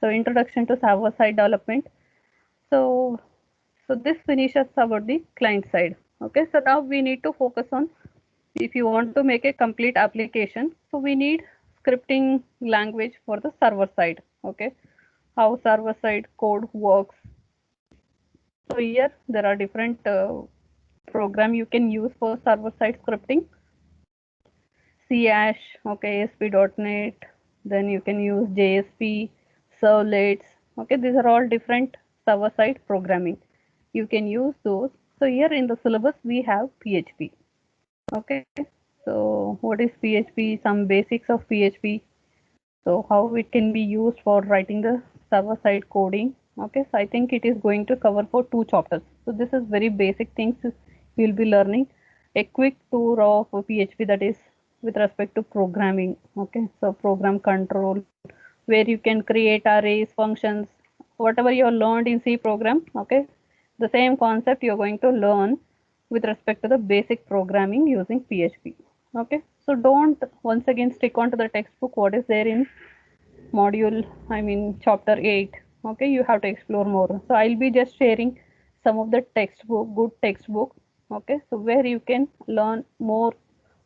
So introduction to server side development. So this finishes about the client side. Okay, so now we need to focus on, if you want to make a complete application, so we need scripting language for the server side. Okay, how server side code works. So here there are different program you can use for server side scripting. Cash, okay, ASP.NET, then you can use JSP, servlets. Okay, these are all different server side programming. You can use those. So here in the syllabus we have PHP. Okay, so what is PHP? Some basics of PHP. So how it can be used for writing the server side coding. Okay, so I think it is going to cover for 2 chapters. So this is very basic things you will be learning. A quick tour of PHP, that is with respect to programming. Okay, so program control, where you can create arrays, functions, whatever you have learned in C program. Okay, the same concept you are going to learn with respect to the basic programming using PHP. Okay, so don't once again stick on to the textbook what is there in module, I mean chapter 8. Okay, you have to explore more. So I'll be just sharing some of the textbook, good textbook. Okay, so where you can learn more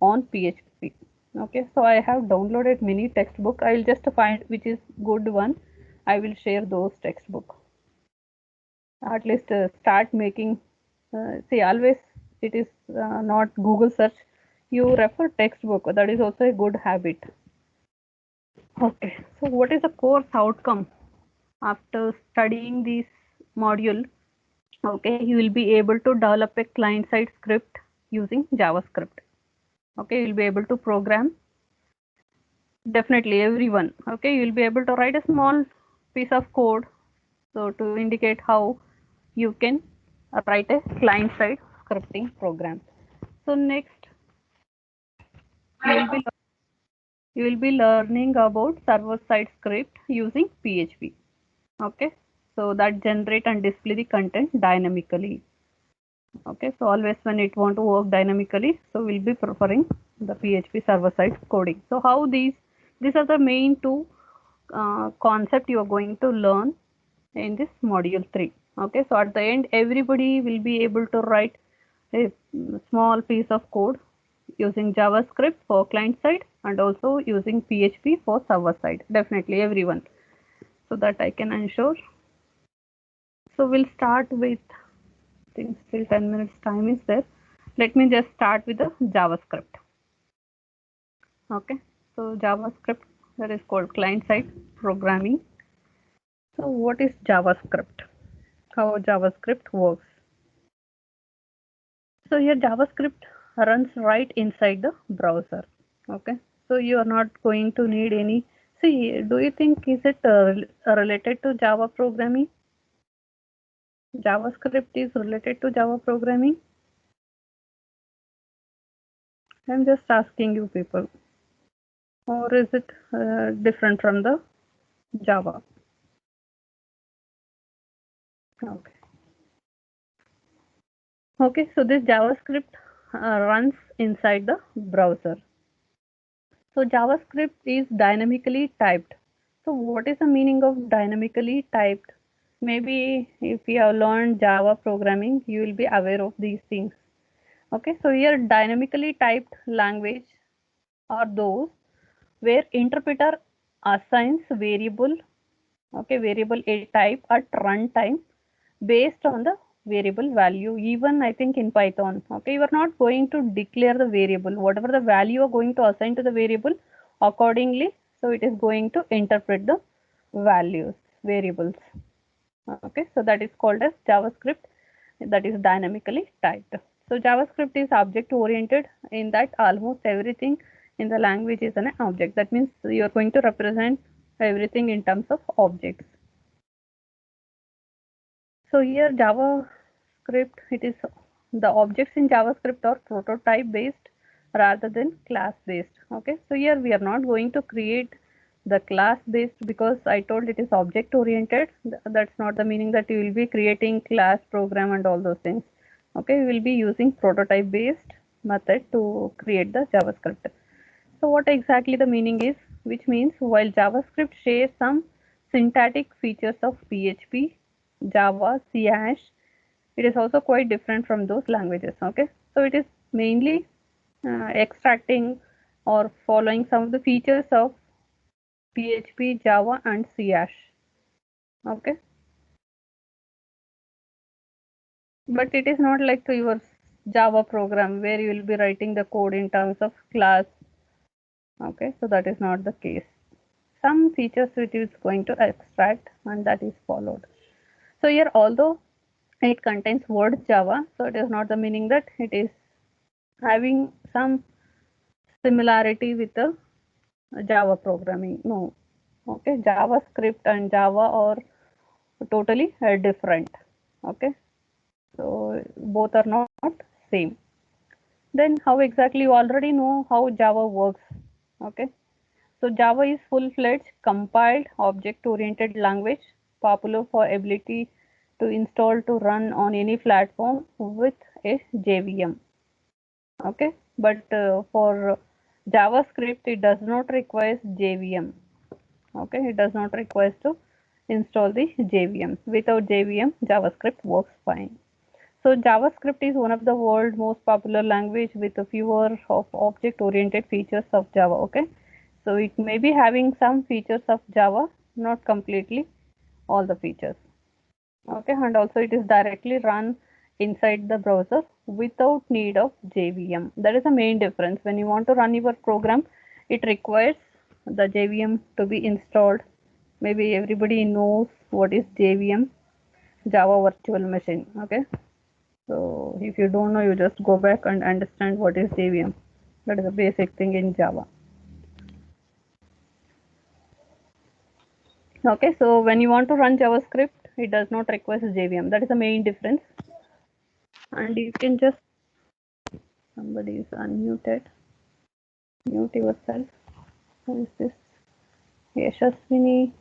on PHP. Okay, so I have downloaded many textbook. I'll just find which is good one. I will share those textbook. At least start making. See, always it is not Google search. You refer textbook. That is also a good habit. Okay, so what is the course outcome after studying this module? Okay, you will be able to develop a client side script using JavaScript. Okay, you will be able to program. Definitely everyone. Okay, you will be able to write a small piece of code. So to indicate how you can write a client side scripting program. So next you will be learning about server side script using PHP. Okay, so that generate and display the content dynamically. Okay, so always when it want to work dynamically, so we'll be preferring the PHP server side coding. So how these are the main 2 concept you are going to learn in this module 3. Okay, so at the end everybody will be able to write a small piece of code using JavaScript for client side and also using PHP for server side. Definitely everyone, so that I can ensure. So we'll start with, I think still 10 minutes time is there. Let me just start with the JavaScript. Okay, so JavaScript, that is called client side programming. So what is JavaScript? How JavaScript works? So here JavaScript runs right inside the browser. Okay, so you are not going to need any. See, do you think is it related to Java programming? JavaScript is related to Java programming. I'm just asking you people, or is it different from the Java? Okay. Okay, so this JavaScript runs inside the browser. So JavaScript is dynamically typed. So what is the meaning of dynamically typed? Maybe if you have learned Java programming, you will be aware of these things. Okay, so here dynamically typed language are those where interpreter assigns variable, okay, variable a type at runtime based on the variable value. Even I think in Python, okay, you are not going to declare the variable, whatever the value you are going to assign to the variable accordingly, so it is going to interpret the values, variables. Okay, so that is called as JavaScript, that is dynamically typed. So JavaScript is object oriented, in that almost everything in the language is an object. That means you are going to represent everything in terms of objects. So here JavaScript, it is the objects in JavaScript are prototype based rather than class based. Okay, so here we are not going to create the class based, because I told it is object oriented. That's not the meaning that you will be creating class program and all those things. Okay, we will be using prototype based method to create the JavaScript. So what exactly the meaning is, which means while JavaScript shares some syntactic features of PHP, Java, C Hash. It is also quite different from those languages. Okay, so it is mainly extracting or following some of the features of PHP, Java, and C Hash. Okay, but it is not like to your Java program where you will be writing the code in terms of class. Okay, so that is not the case. Some features which is going to extract and that is followed. So here, although it contains word Java, so it is not the meaning that it is having some similarity with the Java programming. No. Okay, JavaScript and Java are totally different. Okay, so both are not same. Then how exactly, you already know how Java works. Okay, so Java is full-fledged compiled object-oriented language, popular for ability to install to run on any platform with a JVM. Okay, but for JavaScript it does not require JVM. Okay, it does not require to install the JVM. Without JVM, JavaScript works fine. So JavaScript is one of the world's most popular language with a fewer of object-oriented features of Java. Okay, so it may be having some features of Java, not completely all the features. Okay, and also it is directly run inside the browser without need of JVM. That is the main difference. When you want to run your program, it requires the JVM to be installed. Maybe everybody knows what is JVM, Java Virtual Machine. Okay, so if you don't know, you just go back and understand what is JVM. That is a basic thing in Java. Okay, so when you want to run JavaScript, it does not require JVM. That is the main difference. And you can just, somebody is unmuted. Mute yourself. Who is this? Yashaswini.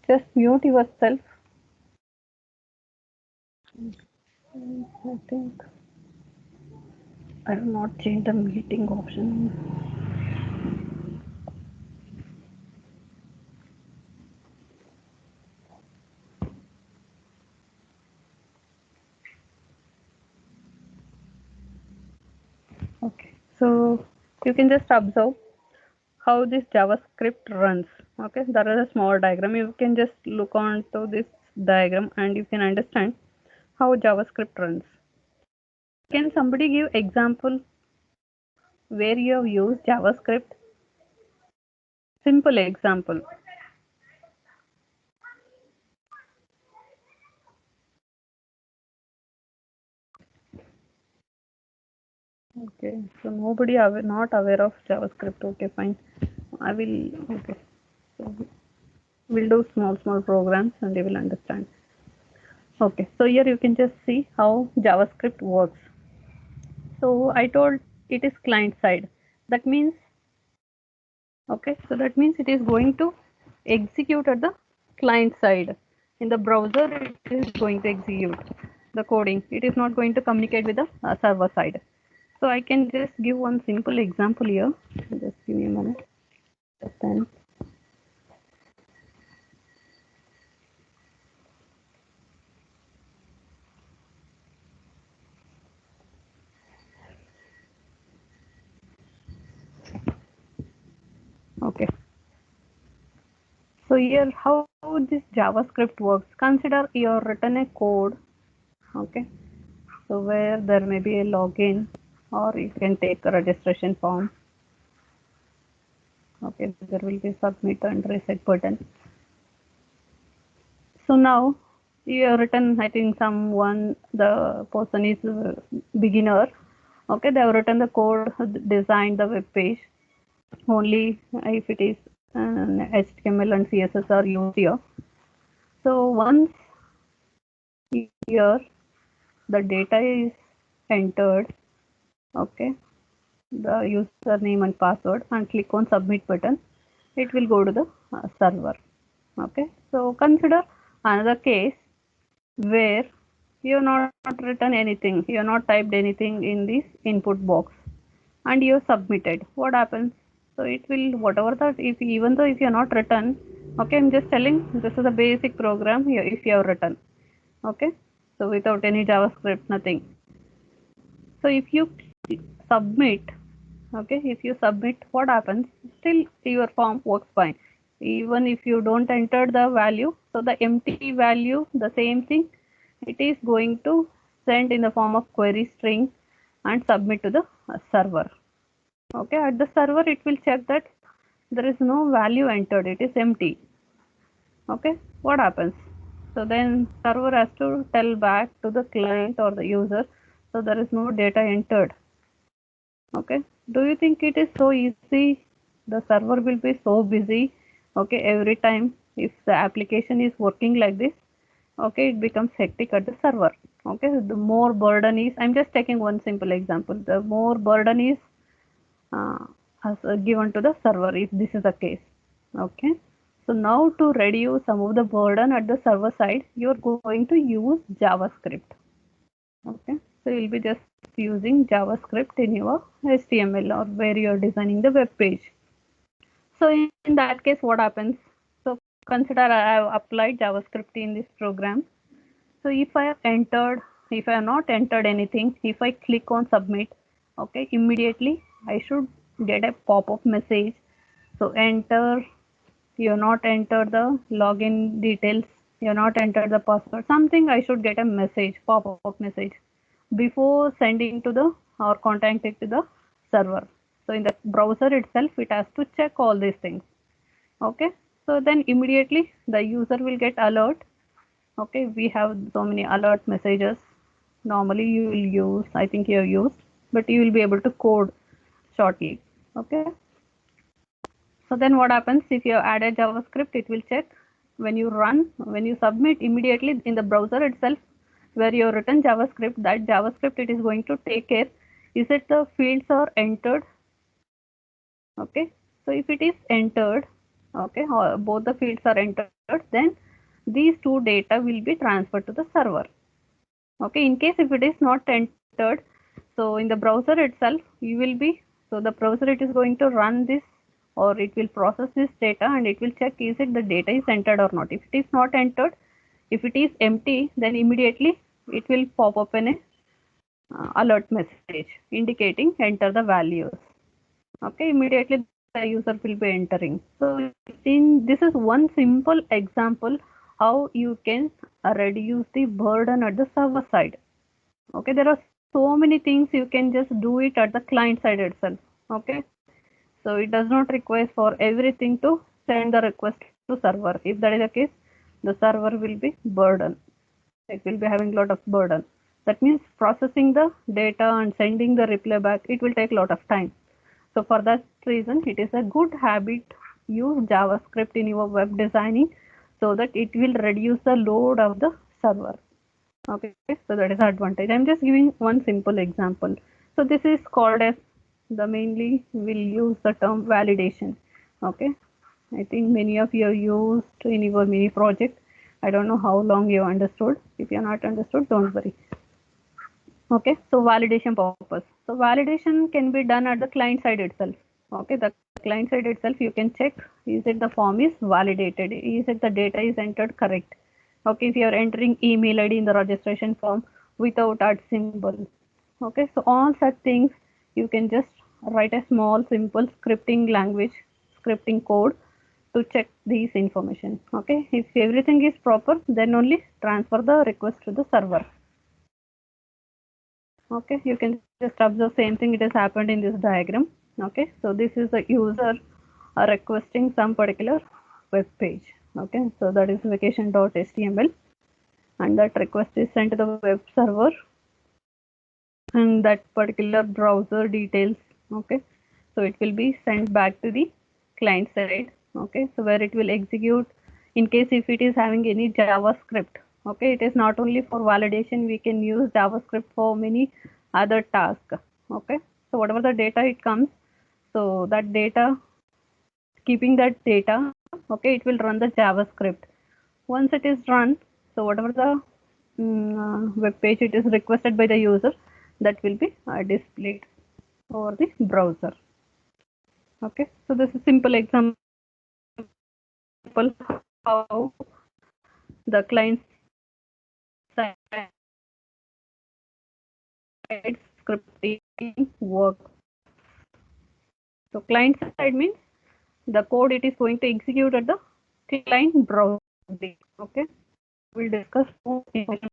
Just mute yourself. I think I will not change the meeting option. Okay, so you can just observe how this JavaScript runs. Okay, there is a small diagram. You can just look on to this diagram and you can understand how JavaScript runs. Can somebody give example where you have used JavaScript? Simple example. Okay, so nobody not aware of JavaScript. Okay, fine. I will. Okay, so we'll do small programs and they will understand. Okay, so here you can just see how JavaScript works. So I told it is client side. That means, okay, so that means it is going to execute at the client side. In the browser, it is going to execute the coding. It is not going to communicate with the server side. So I can just give one simple example here. Just give me a moment. Then okay. So here how this JavaScript works. Consider you have written a code. Okay. So where there may be a login or you can take a registration form. Okay, there will be submit and reset button. So now you have written, I think someone, the person is a beginner. Okay, they have written the code, designed the web page. Only if it is HTML and CSS are used here. So once here the data is entered, okay, the username and password, and click on submit button, it will go to the server. Okay, so consider another case where you have not written anything, you have not typed anything in this input box and you have submitted. What happens? So it will, whatever that, if even though if you are not written, okay, I'm just telling this is a basic program here if you have written, okay, so without any JavaScript, nothing. So if you submit, okay, if you submit, what happens? Still your form works fine. Even if you don't enter the value, so the empty value, the same thing, it is going to send in the form of query string and submit to the server. Okay, at the server it will check that there is no value entered, it is empty. Okay, what happens? So then server has to tell back to the client or the user, so there is no data entered. Okay, do you think it is so easy? The server will be so busy, okay, every time if the application is working like this, okay, it becomes hectic at the server. Okay, the more burden is, I'm just taking one simple example, the more burden is uh, given to the server if this is the case. Okay, so now to reduce some of the burden at the server side, you're going to use JavaScript. Okay, so you'll be just using JavaScript in your HTML or where you're designing the web page. So in that case, what happens? So consider I have applied JavaScript in this program. So if I have entered, if I have not entered anything, if I click on submit, okay, immediately I should get a pop-up message. So enter, you have not entered the login details, you have not entered the password, something I should get a message, pop-up message before sending to the or contacting to the server. So in the browser itself, it has to check all these things. Okay, so then immediately the user will get alert. Okay, we have so many alert messages. Normally you will use, I think you have used, but you will be able to code shortly. Okay, so then what happens if you add a JavaScript, it will check when you run, when you submit immediately in the browser itself where you have written JavaScript, that JavaScript it is going to take care. Is it the fields are entered? Okay, so if it is entered, okay, or both the fields are entered, then these two data will be transferred to the server. Okay, in case if it is not entered, so in the browser itself you will be, so the browser it is going to run this or it will process this data and it will check is it the data is entered or not. If it is not entered, if it is empty, then immediately it will pop up in a alert message indicating enter the values. Okay, immediately the user will be entering. So in this is one simple example how you can reduce the burden at the server side. Okay, there are so many things you can just do it at the client side itself. Okay, so it does not require for everything to send the request to server. If that is the case, the server will be burden. It will be having a lot of burden. That means processing the data and sending the reply back, it will take a lot of time. So for that reason, it is a good habit use JavaScript in your web designing so that it will reduce the load of the server. Okay, so that is the advantage. I'm just giving one simple example. So this is called as the mainly will use the term validation. Okay, I think many of you have used in your mini project. I don't know how long you understood. If you are not understood, don't worry. Okay, so validation purpose. So validation can be done at the client side itself. Okay, the client side itself you can check is it the form is validated, is it the data is entered correct. Okay, if you are entering email ID in the registration form without @ symbol. Okay, so all such things you can just write a small simple scripting language, scripting code to check these information. Okay, if everything is proper, then only transfer the request to the server. Okay, you can just observe same thing it has happened in this diagram. Okay, so this is the user requesting some particular web page. Okay, so that is vacation.html and that request is sent to the web server and that particular browser details. Okay, so it will be sent back to the client side. Okay, so where it will execute in case if it is having any JavaScript. Okay, it is not only for validation, we can use JavaScript for many other tasks. Okay, so whatever the data it comes, so that data, keeping that data, okay, it will run the JavaScript. Once it is run, so whatever the web page it is requested by the user, that will be displayed over the browser. Okay, so this is simple example how the client side scripting works. So client side means the code it is going to execute at the client browser. Okay, we'll discuss more information